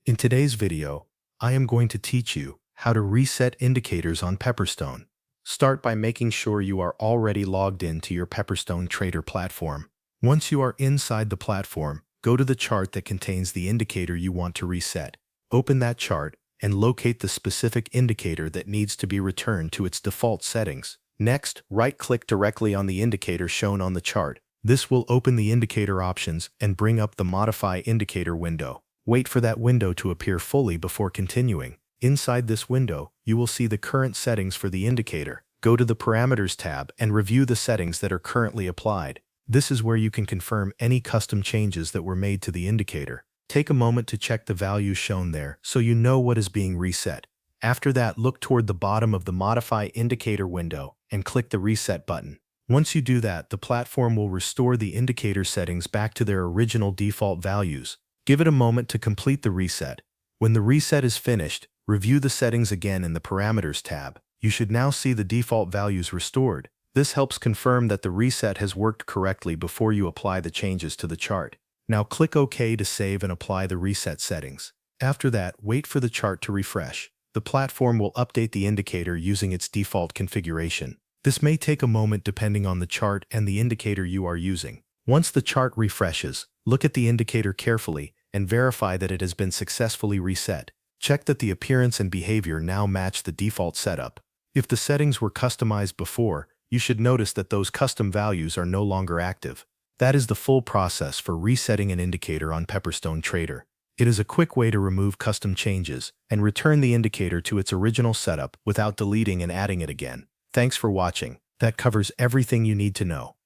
In today's video, I am going to teach you how to reset indicators on Pepperstone. Start by making sure you are already logged in to your Pepperstone Trader platform. Once you are inside the platform, go to the chart that contains the indicator you want to reset. Open that chart and locate the specific indicator that needs to be returned to its default settings. Next, right-click directly on the indicator shown on the chart. This will open the indicator options and bring up the Modify Indicator window. Wait for that window to appear fully before continuing. Inside this window, you will see the current settings for the indicator. Go to the Parameters tab and review the settings that are currently applied. This is where you can confirm any custom changes that were made to the indicator. Take a moment to check the values shown there so you know what is being reset. After that, look toward the bottom of the Modify Indicator window and click the Reset button. Once you do that, the platform will restore the indicator settings back to their original default values. Give it a moment to complete the reset. When the reset is finished, review the settings again in the Parameters tab. You should now see the default values restored. This helps confirm that the reset has worked correctly before you apply the changes to the chart. Now click OK to save and apply the reset settings. After that, wait for the chart to refresh. The platform will update the indicator using its default configuration. This may take a moment depending on the chart and the indicator you are using. Once the chart refreshes, look at the indicator carefully and verify that it has been successfully reset. Check that the appearance and behavior now match the default setup. If the settings were customized before, you should notice that those custom values are no longer active. That is the full process for resetting an indicator on Pepperstone Trader. It is a quick way to remove custom changes and return the indicator to its original setup without deleting and adding it again. Thanks for watching. That covers everything you need to know.